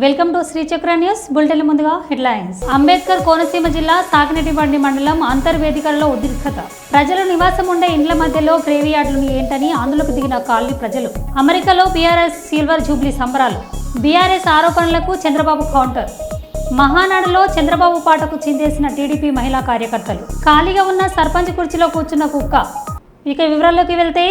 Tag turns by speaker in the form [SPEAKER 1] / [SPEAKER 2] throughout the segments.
[SPEAKER 1] Welcome to Sri Chakra news bulletin. ముందుగా headlines. Ambedkar Konaseema జిల్లా సాకినేటిబండి మండలం అంతర్వేదికల్లో ఉద్రిక్తత. ప్రజలు నివాసం ఉండే ఇండ్ల మధ్యలో గ్రేవీ యార్డులు ఏంటని ఆందోళనకు దిగిన కాలనీ ప్రజలు. అమెరికాలో బీఆర్ఎస్ సిల్వర్ జూబ్లీ సంబరాలు. బీఆర్ఎస్ ఆరోపణలకు చంద్రబాబు కౌంటర్. మహానాడులో చంద్రబాబు పాటకు చిందేసిన టీడీపీ మహిళా కార్యకర్తలు. ఖాళీగా ఉన్న సర్పంచ్ కుర్చీలో కూర్చున్న కుక్క. ఇక వివరాల్లోకి వెళ్తే,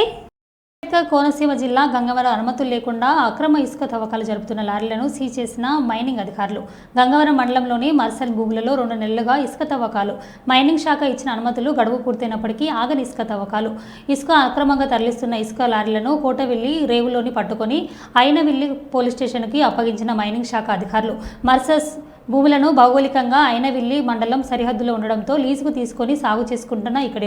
[SPEAKER 1] కోనసీమ జిల్లా గంగవరం అనుమతులు లేకుండా అక్రమ ఇసుక తవ్వకాలు జరుపుతున్న లారీలను సీజ్ చేసిన మైనింగ్ అధికారులు. గంగవరం మండలంలోని మర్సల్ భూములలో 2 నెలలుగా ఇసుక తవ్వకాలు. మైనింగ్ శాఖ ఇచ్చిన అనుమతులు గడువు పూర్తయినప్పటికీ ఆగని ఇసుక తవ్వకాలు. ఇసుక అక్రమంగా తరలిస్తున్న ఇసుక లారీలను కోటవెల్లి రేవులోని పట్టుకొని అయినవిల్లి పోలీస్ స్టేషన్కి అప్పగించిన మైనింగ్ శాఖ అధికారులు. మర్సస్ భూములను భౌగోళికంగా అయినవిల్లి మండలం సరిహద్దులో ఉండడంతో లీజుకు తీసుకొని సాగు చేసుకుంటున్న ఇక్కడి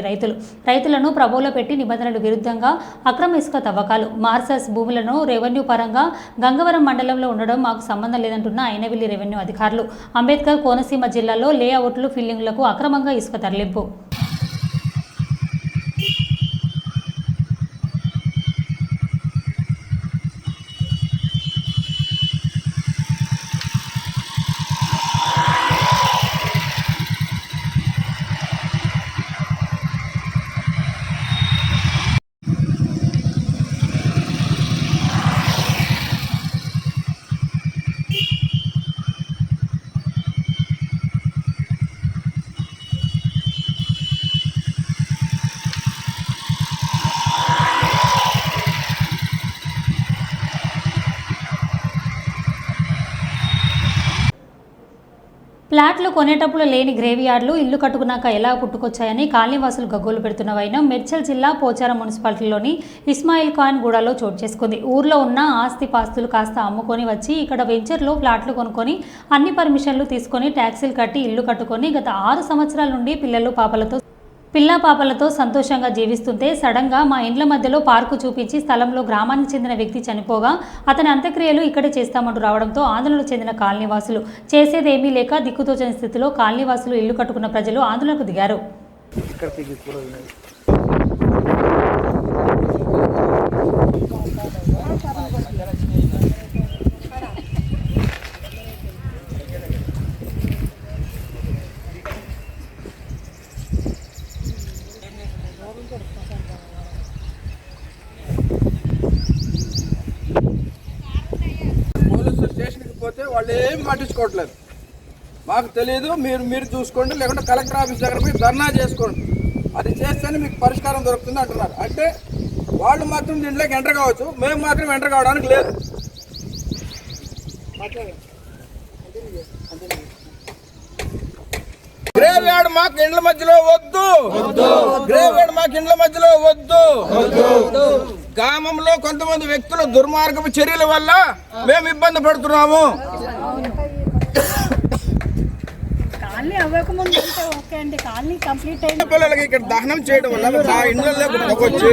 [SPEAKER 1] రైతులను ప్రభోలో పెట్టి నిబంధనలు విరుద్ధంగా అక్రమ ఇసుక తవ్వకాలు. మార్సస్ భూములను రెవెన్యూ పరంగా గంగవరం మండలంలో ఉండడం మాకు సంబంధం లేదంటున్న అయినవిల్లి రెవెన్యూ అధికారులు. అంబేద్కర్ కోనసీమ జిల్లాలో లేఅవుట్లు ఫిల్లింగ్లకు అక్రమంగా ఇసుక తరలింపు. ఫ్లాట్లు కొనేటప్పుడు లేని గ్రేవీ యార్డులు ఇల్లు కట్టుకున్నాక ఎలా పుట్టుకొచ్చాయని కాలనీవాసులు గగ్గోలు పెడుతున్న వైనం మేడ్చల్ జిల్లా పోచారం మున్సిపాలిటీలోని ఇస్మాయిల్ ఖాన్ గూడలో చోటు చేసుకుంది. ఊర్లో ఉన్న ఆస్తిపాస్తులు కాస్త అమ్ముకొని వచ్చి ఇక్కడ వెంచర్లో ఫ్లాట్లు కొనుక్కొని అన్ని పర్మిషన్లు తీసుకొని ట్యాక్సీలు కట్టి ఇల్లు కట్టుకొని గత 6 సంవత్సరాల నుండి పిల్లా పాపలతో సంతోషంగా జీవిస్తుంటే సడన్గా మా ఇండ్ల మధ్యలో పార్కు చూపించి స్థలంలో గ్రామానికి చెందిన వ్యక్తి చనిపోగా అతని అంత్యక్రియలు ఇక్కడే చేస్తామంటూ రావడంతో ఆందోళనకు చెందిన కాలనీవాసులు చేసేదేమీ లేక దిక్కుతోచని స్థితిలో కాలనీవాసులు ఇల్లు కట్టుకున్న ప్రజలు ఆందోళనకు దిగారు.
[SPEAKER 2] పోతే వాళ్ళు ఏం పట్టించుకోవట్లేదు. మాకు తెలియదు, మీరు చూసుకోండి, లేకుంటే కలెక్టర్ ఆఫీస్ దగ్గర పోయి ధర్నా చేసుకోండి, అది చేస్తేనే మీకు పరిష్కారం దొరుకుతుంది అంటున్నారు. అంటే వాళ్ళు మాత్రం దీంట్లోకి ఎంటర్ కావచ్చు, మేము మాత్రం ఎంటర్ కావడానికి లేదు. గ్రేవ్ యార్డ్ మాకు ఇండ్ల మధ్యలో వద్దు, గ్రేవ్ యార్డ్ మాకు ఇండ్ల మధ్యలో వద్దు. గ్రామంలో కొంతమంది వ్యక్తుల దుర్మార్గపు చర్యల వల్ల మేము ఇబ్బంది పడుతున్నాము. పిల్లలకి ఇక్కడ దహనం చేయడం వల్ల మా ఇండ్లలోకి వచ్చి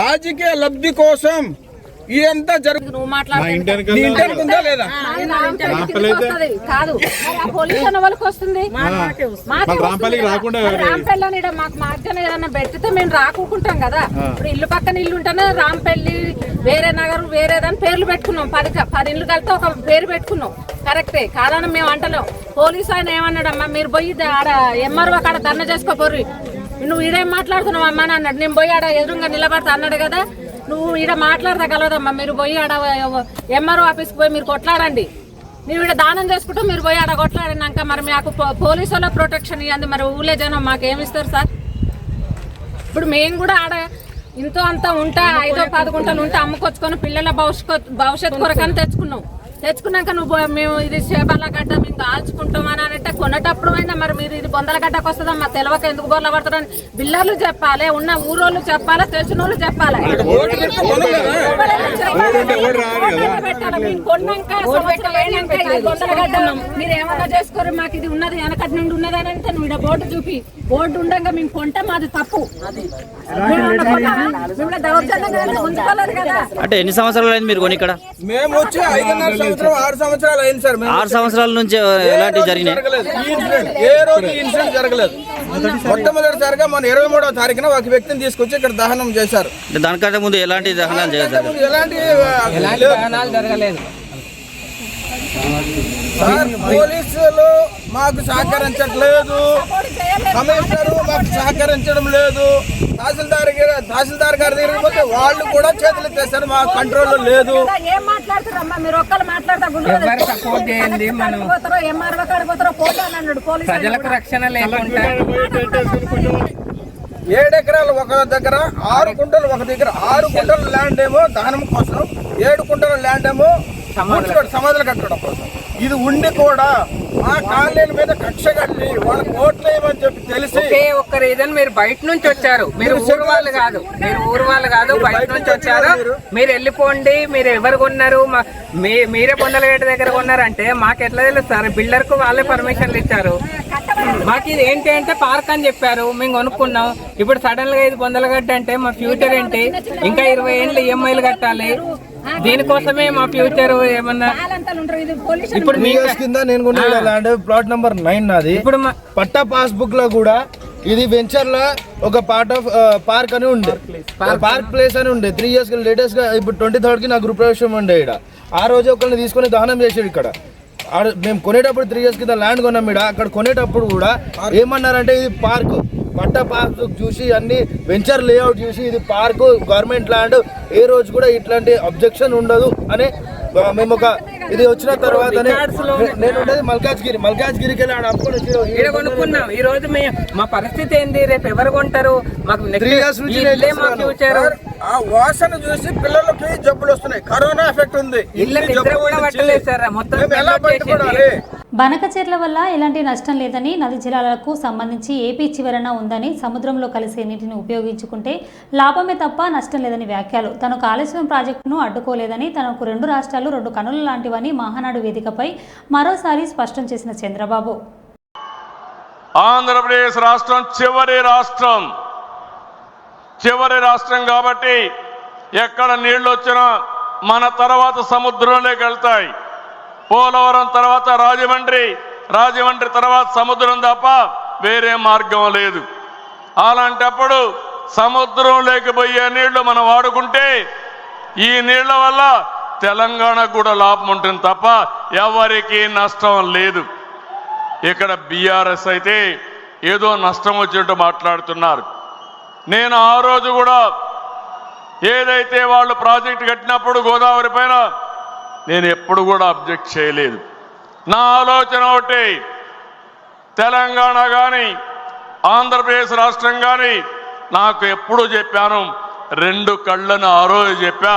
[SPEAKER 2] రాజకీయ లబ్ధి కోసం ఇదంతా జరుగుతుందా లేదా?
[SPEAKER 3] కాదు పోలీసు వాళ్ళకి వస్తుంది, మాకు మార్గం ఏదన్నా పెడితే మేము రాకుంటాం కదా. ఇప్పుడు ఇల్లు పక్కన ఇల్లు ఉంటేనే రాంపల్లి, వేరే నగరం, వేరేదని పేర్లు పెట్టుకున్నాం. 10 ఇల్లు కలితే ఒక పేరు పెట్టుకున్నాం. కరెక్టే కాదని మేము అంటలేం. పోలీసు ఆయన ఏమన్నాడమ్మా, మీరు పోయి ఆడ ఎంఆర్ఓ కాడ ధర్నా చేసుకోపోరు, నువ్వు ఇదేం మాట్లాడుతున్నావు అమ్మా అని అన్నాడు. నేను పోయి ఆడ ఎదురుగా నిలబడతా అన్నాడు కదా. నువ్వు ఈడ మాట్లాడదగలదమ్మా, మీరు పోయి ఆడ ఎంఆర్ఓ ఆఫీస్కి పోయి మీరు కొట్లాడండి. నువ్వు ఇక్కడ దానం చేసుకుంటూ మీరు పోయి ఆడ కొట్లాడినాక మరి మాకు పోలీసు వాళ్ళ ప్రొటెక్షన్ ఇవ్వండి. మరి ఊళ్ళో జనం మాకేమిస్తారు సార్? ఇప్పుడు మేము కూడా ఆడ ఇంతో అంతా ఉంటా 5-10 గుంటలు ఉంటే అమ్ముకొచ్చుకొని పిల్లల భవిష్యత్తు కొరకని తెచ్చుకున్నాక నువ్వు మేము ఇది చేపల గడ్డ మేము కాల్చుకుంటాం అని అంటే కొనేటప్పుడు అయినా మరి మీరు ఇది బొందల గడ్డకు వస్తుందమ్మా తెలియక ఎందుకు బోర్ల పడుతుందని బిల్లర్లు చెప్పాలి, ఉన్న ఊరోళ్ళు చెప్పాలి, తెలిసిన వాళ్ళు చెప్పాలి. మీరు ఏమన్నా చేసుకోరు, మాకు ఇది ఉన్నది వెనకటి నుండి ఉన్నది అని అంటే నువ్వు బోర్డు చూపి, బోర్డు ఉండగా మేము కొంటే మాది తప్పు.
[SPEAKER 4] అంటే ఎన్ని సంవత్సరాలు అయింది మీరు కొని ఇక్కడ?
[SPEAKER 2] మేము వచ్చి 5.5 6 సంవత్సరాలు అయింది సార్.
[SPEAKER 4] 6 సంవత్సరాల నుంచి ఎలాంటి జరిగినాయి?
[SPEAKER 2] ఏ రోజు ఇన్సిడెంట్ జరగలేదు. మొట్టమొదటిసారిగా మన 23వ తారీఖున ఒక వ్యక్తిని తీసుకొచ్చి ఇక్కడ దహనం చేశారు.
[SPEAKER 4] దానికంటే ముందు ఎలాంటి దహనాలు చేశారు?
[SPEAKER 2] ఎలాంటి దహనాలు జరగలేదు సార్. పోలీసులు మాకు సహకరించట్లేదు, కమిషనరు మాకు సహకరించడం లేదు, తహసీల్దార్ గారి దగ్గరికి పోతే వాళ్ళు కూడా చేతులు ఎత్తేస్తారు, మా కంట్రోల్ లేదు.
[SPEAKER 5] ప్రజలకు రక్షణ లేకుండా
[SPEAKER 2] 7 ఎకరాలు ఒక దగ్గర, 6 గుంటలు ఒక దగ్గర. 6 గుంటల ల్యాండ్ ఏమో దహనం కోసం, 7 గుంటల ల్యాండ్ ఏమో సమాధులు కట్టడం కోసం. ఇది ఉండి కూడా మా కాలనీల మీద కక్ష కట్టి వాళ్ళకి ఓట్లు వేయమని చెప్పి తెలిసి
[SPEAKER 5] ఒక్క రీజన్, మీరు బయట నుంచి వచ్చారు, మీరు ఊరు వాళ్ళు కాదు, బయట నుంచి వచ్చారు, మీరు వెళ్ళిపోండి, మీరు ఎవరు కొన్నారు, మీరే పొందలగేట దగ్గర కొన్నారంటే మాకు ఎట్లా తెలుస్తారు? బిల్డర్ కు వాళ్ళే పర్మిషన్లు ఇచ్చారు. మాకు ఇది ఏంటి అంటే పార్క్ అని చెప్పారు, మేము కొనుక్కున్నాం. ఇప్పుడు సడన్ గా ఇది పొందలగడ్డ అంటే మా ఫ్యూచర్ ఏంటి? ఇంకా 20 ఏళ్ళు ఈఎంఐలు కట్టాలి. దీనికోసమే మా ఫ్యూచర్ ఏమన్నా. ఇప్పుడు
[SPEAKER 6] కింద నేను కొన్న ల్యాండ్ ప్లాట్ నెంబర్ 9 నాది. ఇప్పుడు పట్టా పాస్ బుక్ లో కూడా ఇది వెంచర్ లో ఒక పార్ట్ ఆఫ్ పార్క్ అని ఉండే, పార్క్ ప్లేస్ అని ఉండే. 3 years లేటెస్ట్ గా ఇప్పుడు 23rd కి నా గృహ ప్రవేశం ఉండే. ఇక్కడ ఆ రోజు ఒకరిని తీసుకొని దహనం చేసాడు. ఇక్కడ మేము కొనేటప్పుడు 3 years కింద ల్యాండ్ కొన్నాం. ఇక్కడ అక్కడ కొనేటప్పుడు కూడా ఏమన్నారంటే ఇది పార్క్, పట్టా పార్క్ చూసి అన్ని వెంచర్ లేఅవుట్ చూసి ఇది పార్క్, గవర్నమెంట్ ల్యాండ్, ఏ రోజు కూడా ఇట్లాంటి అబ్జెక్షన్ ఉండదు అని మేము ఒక ఇది వచ్చిన తర్వాత నేను ఉండేది మల్కాజ్గిరికి వెళ్ళి
[SPEAKER 5] కొనుక్కున్నాం. ఈ రోజు మా పరిస్థితి ఏంది? రేపు ఎవరు కొంటారు? మాకు
[SPEAKER 2] 3 years నుంచి ఆ వాసన చూసి పిల్లలకి జబ్బులు వస్తున్నాయి, కరోనా ఎఫెక్ట్ ఉంది.
[SPEAKER 1] బనకచెర్ల వల్ల ఎలాంటి నష్టం లేదని, నది జలాలకు సంబంధించి ఏపీ చివరన ఉందని, సముద్రంలో కలిసే నీటిని ఉపయోగించుకుంటే లాభమే తప్ప నష్టం లేదని వ్యాఖ్యలు. తను కాళేశ్వరం ప్రాజెక్టును అడ్డుకోలేదని, తనకు 2 రాష్ట్రాలు 2 కనుల లాంటివని మహానాడు వేదికపై మరోసారి స్పష్టం చేసిన చంద్రబాబు,
[SPEAKER 7] ఆంధ్రప్రదేశ్ రాష్ట్రం చివరి రాష్ట్రం కాబట్టి ఎక్కడ నీళ్లు వచ్చినా మన తర్వాత సముద్రంలోకి వెళ్తాయి. పోలవరం తర్వాత రాజమండ్రి తర్వాత సముద్రం తప్ప వేరే మార్గం లేదు. అలాంటప్పుడు సముద్రంలోకి పోయే నీళ్లు మనం వాడుకుంటే ఈ నీళ్ల వల్ల తెలంగాణకు కూడా లాభం ఉంటుంది తప్ప ఎవరికీ నష్టం లేదు. ఇక్కడ బీఆర్ఎస్ అయితే ఏదో నష్టం వచ్చినట్టు మాట్లాడుతున్నారు. నేను ఆ రోజు కూడా ఏదైతే వాళ్ళు ప్రాజెక్ట్ కట్టినప్పుడు గోదావరి పైన నేను ఎప్పుడు కూడా అబ్జెక్ట్ చేయలేదు. నా ఆలోచన ఒకటి, తెలంగాణ కానీ ఆంధ్రప్రదేశ్ రాష్ట్రం కానీ నాకు ఎప్పుడు చెప్పాను, 2 కళ్ళను ఆ రోజు చెప్పా,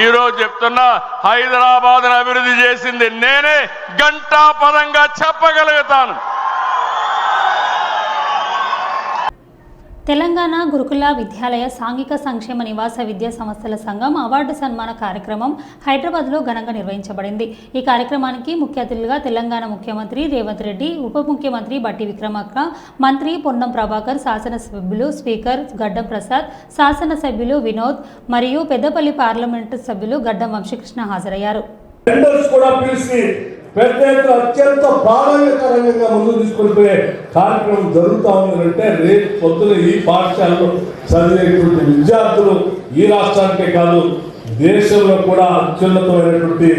[SPEAKER 7] ఈ రోజు చెప్తున్నా, హైదరాబాద్ అభివృద్ధి చేసింది నేనే, ఘంటాపదంగా చెప్పగలుగుతాను.
[SPEAKER 1] తెలంగాణ గురుకుల విద్యాలయ సాంఘిక సంక్షేమ నివాస విద్యా సంస్థల సంఘం అవార్డు సన్మాన కార్యక్రమం హైదరాబాద్లో ఘనంగా నిర్వహించబడింది. ఈ కార్యక్రమానికి ముఖ్య అతిథులుగా తెలంగాణ ముఖ్యమంత్రి రేవంత్ రెడ్డి, ఉప ముఖ్యమంత్రి బట్టి విక్రమార్క, మంత్రి పొన్నం ప్రభాకర్, శాసనసభ్యులు స్పీకర్ గడ్డం ప్రసాద్, శాసనసభ్యులు వినోద్ మరియు పెద్దపల్లి పార్లమెంటు సభ్యులు గడ్డం వంశీకృష్ణ హాజరయ్యారు.
[SPEAKER 8] పెద్ద ఎత్తున అత్యంత ప్రాధాన్యకరంగా ముందుకు తీసుకొనిపోయే కార్యక్రమం జరుగుతూ ఉందంటే, రేపు పొద్దున ఈ పాఠశాలలో చదివేటువంటి విద్యార్థులు ఈ రాష్ట్రానికే కాదు దేశంలో కూడా అత్యున్నతమైనటువంటి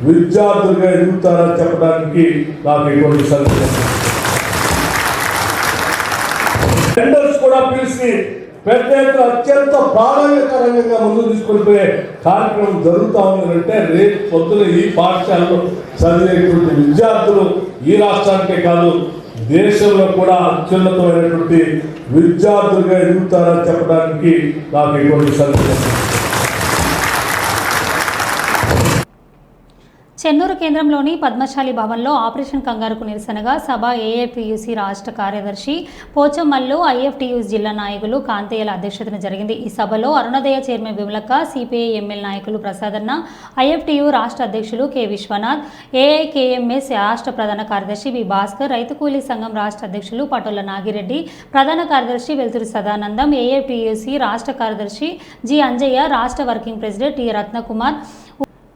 [SPEAKER 8] విద్యార్థులుగా ఎదుగుతారని చెప్పడానికి నాకు ఎటువంటి సందేహం. టెండర్స్ కూడా పిలిచి పెద్ద ఎత్తున అత్యంత ప్రాధాన్యకరంగా ముందుకు తీసుకొనిపోయే కార్యక్రమం జరుగుతూ ఉందంటే, రేపు పొద్దున ఈ పాఠశాలలో చదివేటువంటి విద్యార్థులు ఈ రాష్ట్రానికే కాదు దేశంలో కూడా అత్యున్నతమైనటువంటి విద్యార్థులుగా ఎదుగుతారని చెప్పడానికి నాకు ఎటువంటి సందేహం.
[SPEAKER 1] చెన్నూరు కేంద్రంలోని పద్మశాలి భవన్లో ఆపరేషన్ కంగారుకు నిరసనగా సభ ఏఐపియుసి రాష్ట్ర కార్యదర్శి పోచమ్మల్లు, ఐఎఫ్టియుసి జిల్లా నాయకులు కాంతయ్యల అధ్యక్షతన జరిగింది. ఈ సభలో Arunodaya chairman Vimalakka, CPI ML నాయకులు ప్రసాదన్న, ఐఎఫ్టియు రాష్ట్ర అధ్యక్షులు కె విశ్వనాథ్, ఏఐకేఎంఎస్ రాష్ట్ర ప్రధాన కార్యదర్శి వి భాస్కర్, రైతు కూలీ సంఘం రాష్ట్ర అధ్యక్షులు పటోల నాగిరెడ్డి, ప్రధాన కార్యదర్శి వెల్తురి సదానందం, ఏఐపియుసి రాష్ట్ర కార్యదర్శి జి అంజయ్య, రాష్ట్ర working president T Ratnakumar,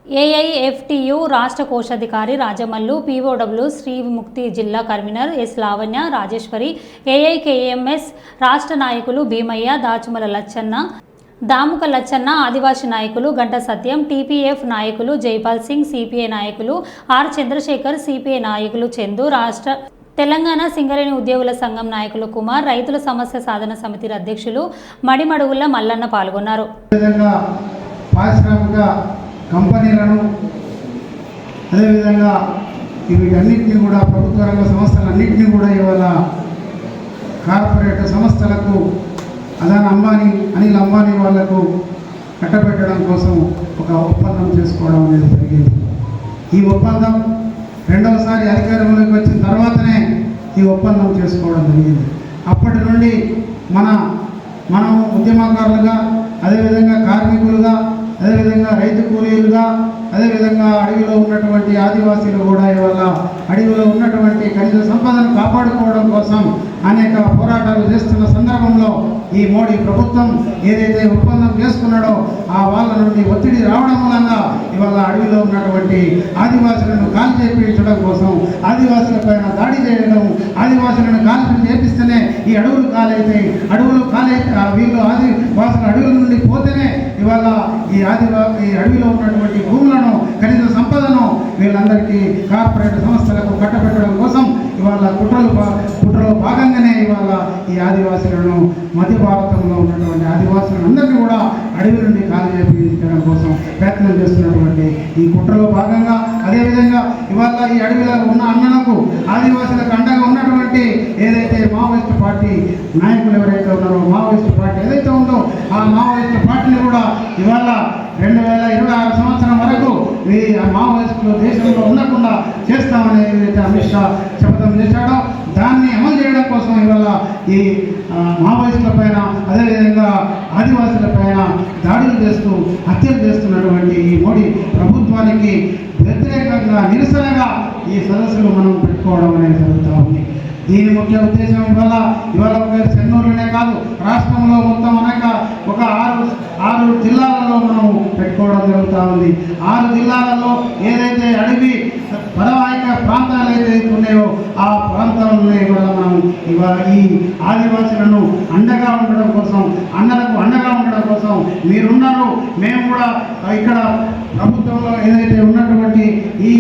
[SPEAKER 1] AIFTU రాష్ట్ర కోశాధికారి రాజమల్లు, పీఓడబ్ల్యూ శ్రీముక్తి జిల్లా convener yes Lavanya, Rajeshwari, AIKMS రాష్ట్ర నాయకులు భీమయ్య, దాచుమల లచ్చన్న, దాముక లచ్చన్న, ఆదివాసీ నాయకులు గంట సత్యం, టీపీఎఫ్ నాయకులు జైపాల్ సింగ్, సిపిఐ నాయకులు ఆర్ చంద్రశేఖర్, సిపిఐ నాయకులు చందు, రాష్ట్ర తెలంగాణ సింగరేణి ఉద్యోగుల సంఘం నాయకులు కుమార్, రైతుల సమస్య సాధన సమితి అధ్యక్షులు మడిమడుగుల మల్లన్న పాల్గొన్నారు.
[SPEAKER 9] పారిశ్రామిక కంపెనీలను అదేవిధంగా వీటన్నిటిని కూడా ప్రభుత్వ రంగ సంస్థలన్నింటినీ కూడా ఇవాళ కార్పొరేట్ సంస్థలకు అనిల్ అంబానీ వాళ్లకు కట్టబెట్టడం కోసం ఒక ఒప్పందం చేసుకోవడం అనేది జరిగింది. ఈ ఒప్పందం రెండవసారి అధికారంలోకి వచ్చిన తర్వాతనే ఈ ఒప్పందం చేసుకోవడం జరిగింది. అప్పటి నుండి మనం ఉద్యమకారులుగా, అదేవిధంగా కార్మికులుగా, అదేవిధంగా రైతు కూలీలుగా, అదేవిధంగా అడవిలో ఉన్నటువంటి ఆదివాసీలు కూడా ఇవాళ అడవిలో ఉన్నటువంటి ఖనిజ సంపదను కాపాడుకోవడం కోసం అనేక పోరాటాలు చేస్తున్న సందర్భంలో ఈ మోడీ ప్రభుత్వం ఏదైతే ఒప్పందం చేసుకున్నాడో ఆ వాళ్ళ నుండి ఒత్తిడి రావడం మూలంగా ఇవాళ అడవిలో ఉన్నటువంటి ఆదివాసులను కాల్ చేయించడం కోసం, ఆదివాసులపైన దాడి చేయడం, ఆదివాసులను కాల్చి చేపిస్తేనే ఈ అడవులు కాలైతాయి, వీళ్ళు ఆదివాసులు అడవుల నుండి పోతేనే ఇవాళ ఈ అడవిలో ఉన్నటువంటి భూములను ఖనిజ సంపదను వీళ్ళందరికీ కార్పొరేట్ సంస్థలకు కట్టబెట్టడం కోసం ఇవాళ కుట్రలో భాగంగానే ఇవాళ ఈ ఆదివాసులను మధ్య భారతంలో ఉన్నటువంటి ఆదివాసులను అందరినీ కూడా అడవి నుండి ఖాళీ చేయించడం కోసం ప్రయత్నం చేస్తున్నటువంటి ఈ కుట్రలో భాగంగా, అదేవిధంగా ఇవాళ ఈ అడవిలో ఉన్న అన్నలకు ఆదివాసులకు అండగా ఉన్నటువంటి ఏదైతే మావోయిస్టు పార్టీ నాయకులు ఎవరైతే ఉన్నారో, మావోయిస్టు పార్టీ ఏదైతే ఉందో ఆ మావోయిస్టు పార్టీని కూడా ఇవాళ 2026 సంవత్సరం వరకు ఈ మావోయిస్టులు దేశంలో ఉండకుండా చేస్తామని ఏదైతే అమిత్ షా శపథం చేశాడో దాన్ని అమలు చేయడం కోసం ఇవాళ ఈ మావోయిస్టుల పైన, అదేవిధంగా ఆదివాసుల పైన దాడులు చేస్తూ హత్యలు చేస్తున్నటువంటి ఈ మోడీ ప్రభుత్వానికి వ్యతిరేకంగా, నిరసనగా ఈ సదస్సులు మనం పెట్టుకోవడం అనేది జరుగుతూ ఉంది. దీని ముఖ్య ఉద్దేశం ఇవాళ చెన్నూరులోనే కాదు, రాష్ట్రంలో మొత్తం అనేక ఒక ఆరు జిల్లాలలో మనం పెట్టుకోవడం జరుగుతూ ఉంది. 6 జిల్లాలలో ఏదైతే అడవి పరవాహిక ప్రాంతాలు ఏదైతే ఉన్నాయో ఆ ప్రాంతాలలో ఇవాళ మనం ఈ ఆదివాసులను అండగా ఉండడం కోసం, అన్నలకు అండగా ఉండడం కోసం మీరున్నారు, మేము కూడా ఇక్కడ ప్రభుత్వంలో ఏదైతే ఉన్నటువంటి ఈ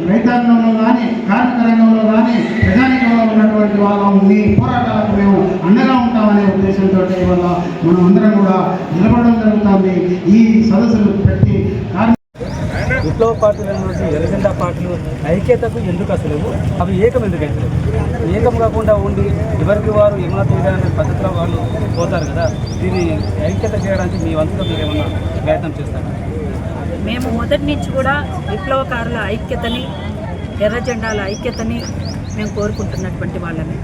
[SPEAKER 9] రైతాంగంలో కానీ, కార్మిక రంగంలో కానీ, ప్రజానికంలో ఉన్నటువంటి వాళ్ళం మీ పోరాటాలకు మేము అండగా ఉంటామనే ఉద్దేశంతో ఇవాళ మనం అందరం కూడా నిలబడడం జరుగుతుంది. ఈ సదస్సులు పెట్టి
[SPEAKER 10] విప్లవ పార్టీల నుంచి ఎర్రజెండా పార్టీలు ఐక్యతకు ఎందుకు అసలు అవి ఏకం ఎందుకైతే ఏకం కాకుండా ఉండి ఎవరికి వారు ఏమైనా తీయడానికి పద్ధతిలో వాళ్ళు పోతారు కదా, దీన్ని ఐక్యత చేయడానికి మీ వంతుగా మీరు ఏమన్నా ప్రయత్నం చేస్తారు?
[SPEAKER 11] మేము మొదటి నుంచి కూడా విప్లవకారుల ఐక్యతని, ఎర్ర జెండాల ఐక్యతని మేము కోరుకుంటున్నటువంటి వాళ్ళని.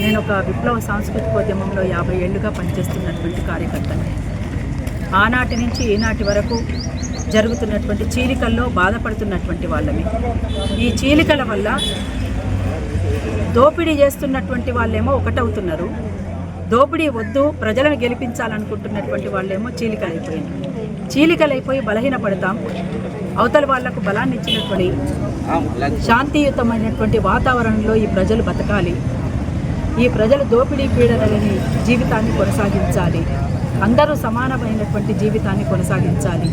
[SPEAKER 11] నేను ఒక విప్లవ సాంస్కృతికోద్యమంలో 50 ఏళ్లుగా పనిచేస్తున్నటువంటి కార్యకర్తని. ఆనాటి నుంచి ఈనాటి వరకు జరుగుతున్నటువంటి చీలికల్లో బాధపడుతున్నటువంటి వాళ్ళని. ఈ చీలికల వల్ల దోపిడీ చేస్తున్నటువంటి వాళ్ళేమో ఒకటవుతున్నారు, దోపిడీ వద్దు ప్రజలను గెలిపించాలనుకుంటున్నటువంటి వాళ్ళేమో చీలికలైపోయి బలహీనపడతాం. అవతల వాళ్లకు బలాన్ని ఇచ్చినటువంటి శాంతియుతమైనటువంటి వాతావరణంలో ఈ ప్రజలు బతకాలి, ఈ ప్రజలు దోపిడీ పీడనలని జీవితాన్ని కొనసాగించాలి, అందరూ సమానమైనటువంటి జీవితాన్ని కొనసాగించాలి,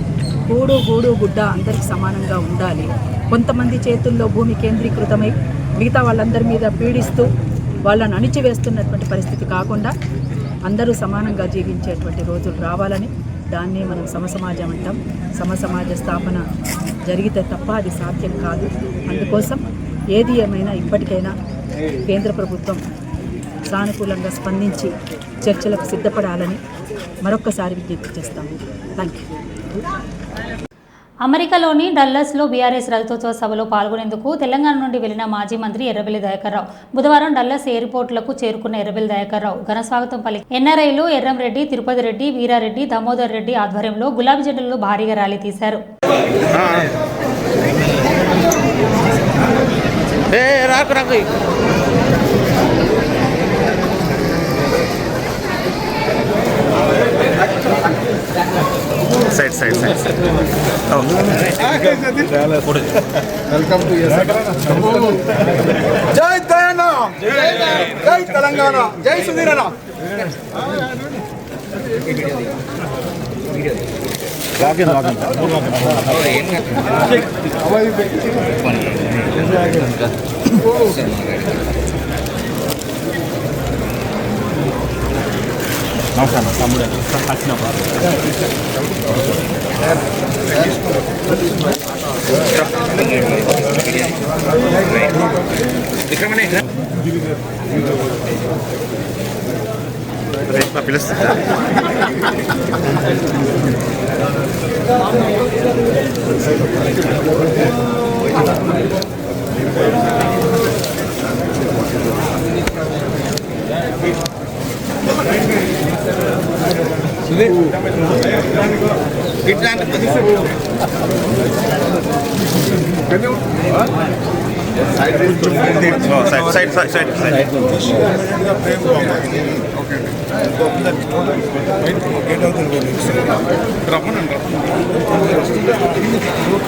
[SPEAKER 11] కూడు గూడు గుడ్డ అందరికి సమానంగా ఉండాలి. కొంతమంది చేతుల్లో భూమి కేంద్రీకృతమై మిగతా వాళ్ళందరి మీద పీడిస్తూ వాళ్ళని అణిచివేస్తున్నటువంటి పరిస్థితి కాకుండా అందరూ సమానంగా జీవించేటువంటి రోజులు రావాలని, దాన్ని మనం సమసమాజం అంటాం. సమసమాజ స్థాపన జరిగితే తప్ప అది సాధ్యం కాదు. అందుకోసం ఏది ఏమైనా ఇప్పటికైనా కేంద్ర ప్రభుత్వం సానుకూలంగా స్పందించి చర్చలకు సిద్ధపడాలని మరొక్కసారి విజ్ఞప్తి చేస్తాము. Thank you.
[SPEAKER 1] అమెరికాలోని డల్లస్లో బీఆర్ఎస్ రథోత్సవ సభలో పాల్గొనేందుకు తెలంగాణ నుండి వెళ్లిన మాజీ మంత్రి ఎర్రబెల్లి దయాకర్ రావు బుధవారం డల్లస్ ఎయిర్పోర్టులకు చేరుకున్న ఎర్రబెల్లి దయాకర్ రావు ఘనస్వాగతం పలికి ఎన్ఆర్ఐలు ఎర్రంరెడ్డి, తిరుపతి రెడ్డి, వీరారెడ్డి, దామోదర్ రెడ్డి ఆధ్వర్యంలో గులాబీ జెండాలో భారీగా ర్యాలీ తీశారు.
[SPEAKER 6] వెల్కమ్ టు జై దయానా, జై తెలంగాణ, జై సుధీరణ.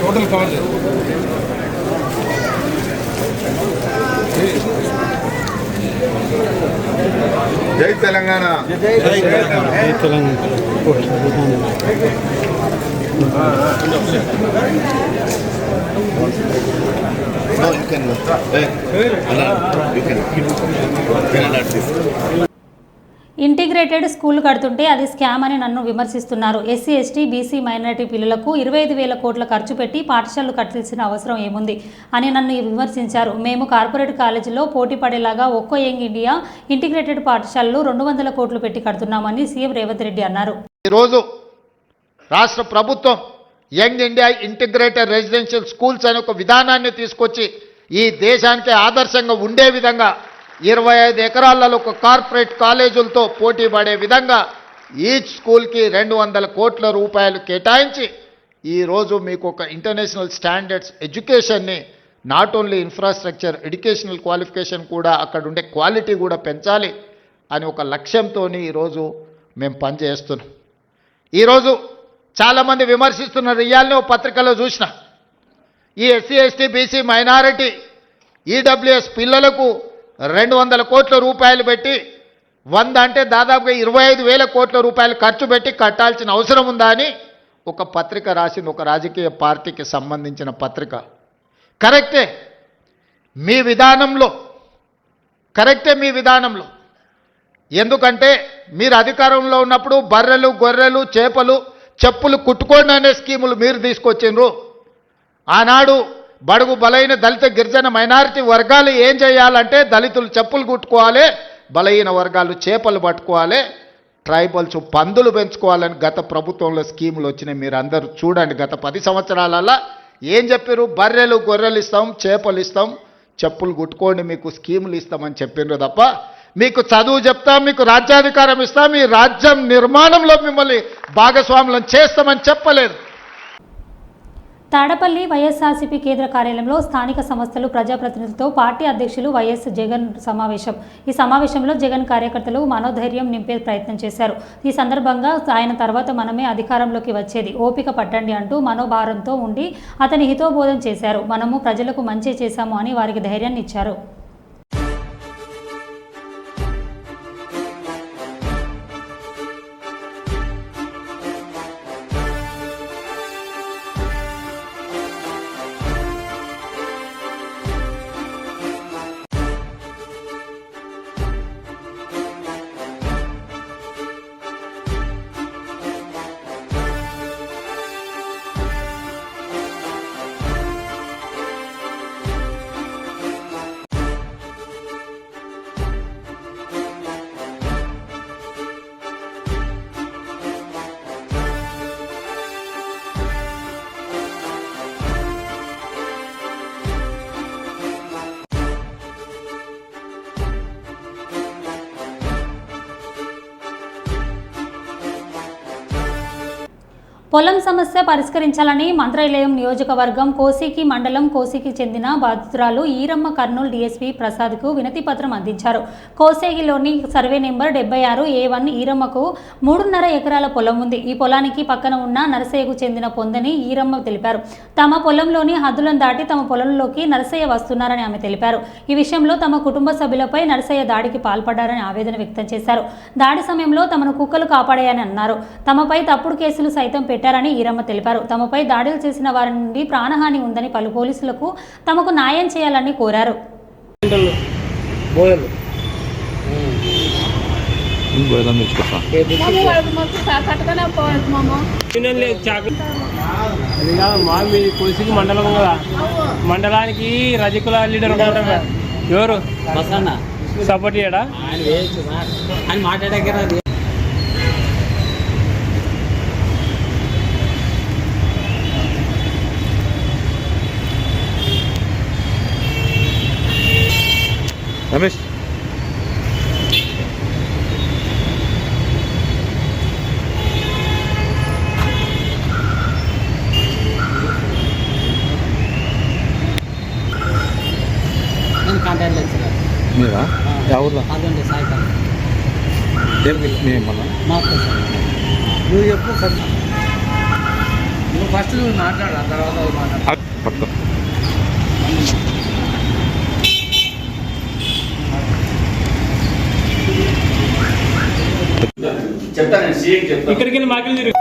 [SPEAKER 6] Total cover. జై తెలంగాణ, జై తెలంగాణ.
[SPEAKER 1] ఇంటిగ్రేటెడ్ స్కూల్ కడుతుంటే అది స్కామ్ అని నన్ను విమర్శిస్తున్నారు. ఎస్సీ ఎస్టీ బీసీ మైనారిటీ పిల్లలకు 25,000 కోట్ల ఖర్చు పెట్టి పాఠశాలలు కట్టాల్సిన అవసరం ఏముంది అని నన్ను విమర్శించారు. మేము కార్పొరేట్ కాలేజీలో పోటీ పడేలాగా ఒక్కో యంగ్ ఇండియా ఇంటిగ్రేటెడ్ పాఠశాలలు 200 కోట్లు పెట్టి కడుతున్నామని సీఎం రేవంత్ రెడ్డి అన్నారు.
[SPEAKER 12] ఈరోజు రాష్ట్ర ప్రభుత్వం young India integrated residential schools అనే ఒక విధానాన్ని తీసుకొచ్చి ఈ దేశానికి ఆదర్శంగా ఉండే విధంగా 25 ఎకరాలలో ఒక కార్పొరేట్ కాలేజీలతో పోటీ పడే విధంగా ఈచ్ స్కూల్కి 200 కోట్ల రూపాయలు కేటాయించి ఈరోజు మీకు ఒక ఇంటర్నేషనల్ స్టాండర్డ్స్ ఎడ్యుకేషన్ని not only infrastructure educational qualification కూడా అక్కడ ఉండే క్వాలిటీ కూడా పెంచాలి అని ఒక లక్ష్యంతో ఈరోజు మేము పనిచేస్తున్నాం. ఈరోజు చాలామంది విమర్శిస్తున్నారు. ఇవాళనే ఒక పత్రికలో చూసిన ఈ SC ST BC minority EWS పిల్లలకు 200 కోట్ల రూపాయలు పెట్టి 100 అంటే దాదాపుగా 25,000 కోట్ల రూపాయలు ఖర్చు పెట్టి కట్టాల్సిన అవసరం ఉందా అని ఒక పత్రిక రాసింది, ఒక రాజకీయ పార్టీకి సంబంధించిన పత్రిక. కరెక్టే మీ విధానంలో ఎందుకంటే మీరు అధికారంలో ఉన్నప్పుడు బర్రెలు గొర్రెలు చేపలు చెప్పులు కుట్టుకోండి అనే స్కీములు మీరు తీసుకొచ్చిండ్రు. ఆనాడు బడుగు బలైన దళిత గిరిజన మైనారిటీ వర్గాలు ఏం చేయాలంటే దళితులు చెప్పులు కుట్టుకోవాలి, బలహీన వర్గాలు చేపలు పట్టుకోవాలి, ట్రైబల్స్ పందులు పెంచుకోవాలని గత ప్రభుత్వంలో స్కీములు వచ్చినాయి. మీరు అందరూ చూడండి, గత 10 సంవత్సరాలలో ఏం చెప్పారు? బర్రెలు గొర్రెలు ఇస్తాం, చేపలు ఇస్తాం, చెప్పులు కుట్టుకోండి, మీకు స్కీములు ఇస్తామని చెప్పిండ్రు తప్ప మీకు చదువు చెప్తాం, మీకు రాజ్యాధికారం ఇస్తాం, మీ రాజ్యం నిర్మాణంలో మిమ్మల్ని భాగస్వాములను చేస్తామని చెప్పలేదు.
[SPEAKER 1] తాడపల్లి వైఎస్ఆర్సీపీ కేంద్ర కార్యాలయంలో స్థానిక సంస్థలు ప్రజాప్రతినిధులతో పార్టీ అధ్యక్షులు వైఎస్ జగన్ సమావేశం. ఈ సమావేశంలో జగన్ కార్యకర్తలు మనోధైర్యం నింపే ప్రయత్నం చేశారు. ఈ సందర్భంగా ఆయన తర్వాత మనమే అధికారంలోకి వచ్చేది, ఓపిక పట్టండి అంటూ మనోభారంతో ఉండి అతని హితోబోధం చేశారు. మనము ప్రజలకు మంచి చేశాము అని వారికి ధైర్యాన్ని ఇచ్చారు. పొలం సమస్య పరిష్కరించాలని మంత్రాలయం నియోజకవర్గం కోసికి మండలం కోసికి చెందిన బాధితురాలు ఈరమ్మ కర్నూలు డీఎస్పీ ప్రసాద్కు వినతి పత్రం అందించారు. కోసేగిలోని సర్వే నెంబర్ 76A1 ఈరమ్మకు 3.5 ఎకరాల పొలం ఉంది. ఈ పొలానికి పక్కన ఉన్న నరసయ్యకు చెందిన పొందని ఈరమ్మ తెలిపారు. తమ పొలంలోని హద్దులను దాటి తమ పొలంలోకి నరసయ్య వస్తున్నారని ఆమె తెలిపారు. ఈ విషయంలో తమ కుటుంబ సభ్యులపై నరసయ్య దాడికి పాల్పడ్డారని ఆవేదన వ్యక్తం చేశారు. దాడి సమయంలో తమను కుక్కలు కాపాడాయని అన్నారు. తమపై తప్పుడు కేసులు సైతం పెట్టారని ఈరమ్మ తెలిపారు. తమపై దాడులు చేసిన వారి నుండి ప్రాణహాని ఉందని పలు పోలీసులకు తమకు న్యాయం చేయాలని కోరారు.
[SPEAKER 10] కోసికి మండలం కదా, మండలానికి రజకుల లీడర్ ఉంటారు. ఎవరు సపోర్ట్ చేయడా అని మాట్లాడే
[SPEAKER 13] రమేష్
[SPEAKER 10] నేను కాంటాక్ట్ లెక్చరర్.
[SPEAKER 13] మీరా ఎవరు
[SPEAKER 10] అదండి సాయంకాలం
[SPEAKER 13] మేమన్నా
[SPEAKER 10] నువ్వు చెప్పు సార్. నువ్వు ఫస్ట్ నువ్వు మాట్లాడు, ఆ తర్వాత
[SPEAKER 13] పక్క
[SPEAKER 7] చెప్తాను సీఎం చెప్తాను.
[SPEAKER 10] ఇక్కడికి వెళ్ళి మాకు తిరుగు.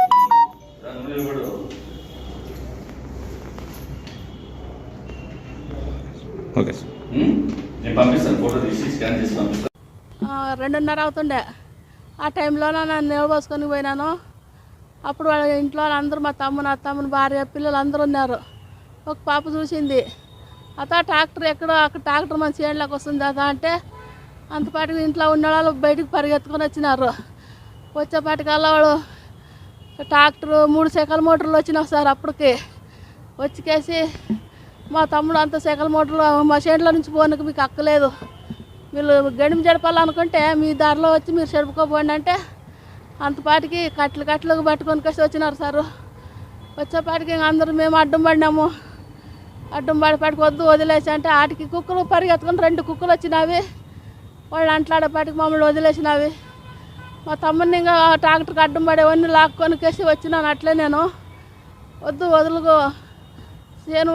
[SPEAKER 13] ఓకే
[SPEAKER 7] నేను పంపిస్తాను, ఫోటో తీసి స్కాన్ చేసి పంపిస్తాను.
[SPEAKER 3] 2:30 అవుతుండే. ఆ టైంలో నన్ను నిలబోసుకొని పోయినాను. అప్పుడు వాళ్ళ ఇంట్లో అందరూ మా తమ్ముని భార్య పిల్లలు అందరూ ఉన్నారు. ఒక పాప చూసింది, ట్రాక్టర్ ఎక్కడో అక్కడ ట్రాక్టర్ మన చేనులోకి వస్తుంది అంటే అంతపాటికి ఇంట్లో ఉన్న వాళ్ళు బయటకు పరిగెత్తుకొని వచ్చినారు. వచ్చేపాటికల్లా వాళ్ళు ట్రాక్టర్ 3 సైకిల్ మోటార్లు వచ్చినాయి సార్. అప్పటికి వచ్చికేసి మా తమ్ముడు అంత సైకిల్ మోటార్లు మా చేనులో నుంచి పోనీకి మీకు అక్కలేదు, మీరు గడిమి జడపాలనుకుంటే మీ దారిలో వచ్చి మీరు చెడుపుకోపోండి అంటే అంతపాటికి కట్లు పట్టుకొని కసి వచ్చినారు సారు. వచ్చేపాటికి అందరూ మేము అడ్డం పడినాము. అడ్డం పడిపాటికి వద్దు వదిలేసి అంటే వాటికి కుక్కలు పరిగెత్తుకొని 2 కుక్కలు వచ్చినవి. వాళ్ళు అంట్లాడేపాటికి మమ్మల్ని వదిలేసినవి. మా తమ్ముడిని ఇంకా ట్రాక్టర్కి అడ్డం పడేవన్నీ లాక్కొని కేసి వచ్చినాను. అట్లే నేను వద్దు వదులుకో చేను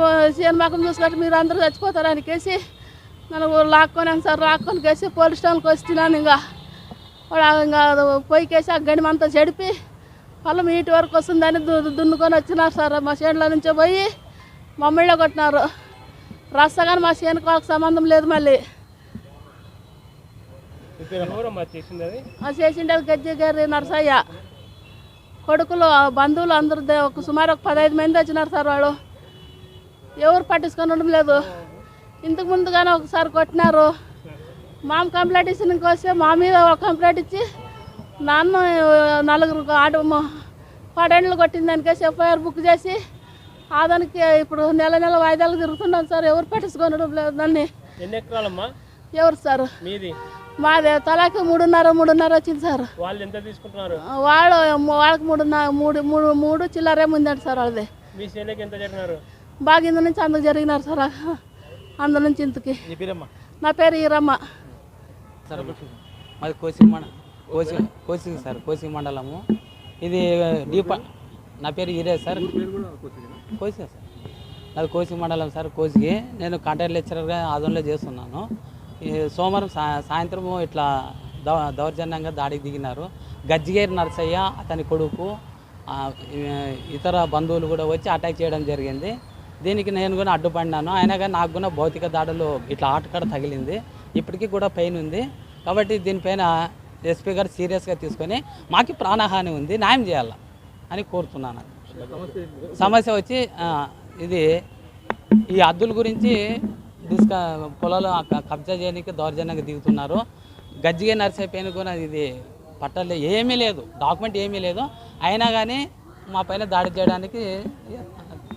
[SPEAKER 3] మాకం చూసుకుంటే మీరు అందరూ చచ్చిపోతారని కేసి నన్ను లాక్కొనాను సార్. లాక్కొని కేసి పోలీస్ స్టేషన్కి వచ్చినాను. ఇంకా పోయి కేసి ఆ గడిమంతా చెడిపి పొలం ఇటు వరకు వస్తుందని దున్నుకొని వచ్చినారు సార్. మా చేనులో నుంచే పోయి మమ్మల్ని కొట్టినారు. రస్తగాని మా చేనుకు వాళ్ళకి సంబంధం లేదు. మళ్ళీ చేసిండే గజ్జి గారి నరసయ్య కొడుకులు బంధువులు అందరూ సుమారు ఒక 15 మంది వచ్చినారు సార్. వాళ్ళు ఎవరు పట్టించుకొని ఉండడం లేదు. ఇంతకు ముందుగానే ఒకసారి కొట్టినారు. మామ కంప్లైంట్ ఇచ్చినకి వస్తే మా మీద ఒక కంప్లైంట్ ఇచ్చి నాన్న 4 10 కొట్టిన దానికేసి ఎఫ్ఐఆర్ బుక్ చేసి దానికి ఇప్పుడు నెల వాయిదాలు తిరుగుతున్నాను సార్. ఎవరు పట్టించుకోవడం లేదు. దాన్ని
[SPEAKER 10] ఎన్ని ఎకరాలమ్మా?
[SPEAKER 3] ఎవరు సార్?
[SPEAKER 10] మీది?
[SPEAKER 3] మాది తలాకి 3.5 వచ్చింది సార్.
[SPEAKER 10] వాళ్ళు ఎంత తీసుకుంటున్నారు?
[SPEAKER 3] వాళ్ళకి 3 చిల్లరే ముందండి సార్. వాళ్ళది.
[SPEAKER 10] మీ చేనుకి ఎంత జరిగినారు?
[SPEAKER 3] బాగా ఇందు నుంచి అందుకు జరిగినారు సార్. అందు నుంచి ఇంతకి. నా పేరు ఈరమ్మ
[SPEAKER 10] సార్. మాది కోసి సార్, కోసి మండలము. ఇది నా పేరు ఈరే సార్. కోసి సార్, నాది కోసి మండలం సార్. కోసికి నేను కాంట్రాక్ట్ లెక్చరర్గా ఆదంలో చేస్తున్నాను. సోమవారం సాయంత్రం ఇట్లా దౌర్జన్యంగా దాడికి దిగినారు. గజ్జిగేరి నరసయ్య, అతని కొడుకు, ఇతర బంధువులు కూడా వచ్చి అటాక్ చేయడం జరిగింది. దీనికి నేను కూడా అడ్డుపడినాను. అయినా కానీ నాకు కూడా భౌతిక దాడులు ఇట్లా ఆటకాడ తగిలింది. ఇప్పటికీ కూడా పెయిన్ ఉంది. కాబట్టి దీనిపైన ఎస్పీ గారు సీరియస్గా తీసుకొని మాకు ప్రాణహాని ఉంది, న్యాయం చేయాలా అని కోరుతున్నాను. సమస్య వచ్చి ఇది ఈ హద్దుల గురించి పొలాలు కబ్జా చేయడానికి దౌర్జన్యంగా దిగుతున్నారు. గజ్జిగే నర్సయ్య పైన కూడా ఇది పట్టాలు ఏమీ లేదు, డాక్యుమెంట్ ఏమీ లేదు. అయినా కానీ మా పైన దాడి చేయడానికి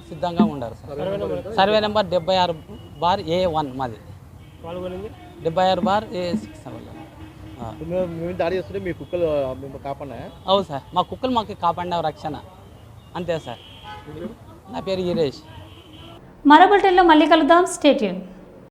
[SPEAKER 10] సిద్ధంగా ఉండారు సార్. సర్వే నెంబర్ 76/A1 మాది. 76/A6.
[SPEAKER 6] దాడి చేస్తుంటే మీ కుక్కలు కాపాడినాయా?
[SPEAKER 10] అవును సార్, మా కుక్కలు మాకు కాపాడినావు రక్షణ. అంతే సార్. నా పేరు గిరీష్.
[SPEAKER 1] మరో బులెటిన్లో మళ్ళీ కలుద్దాం. Stay tune.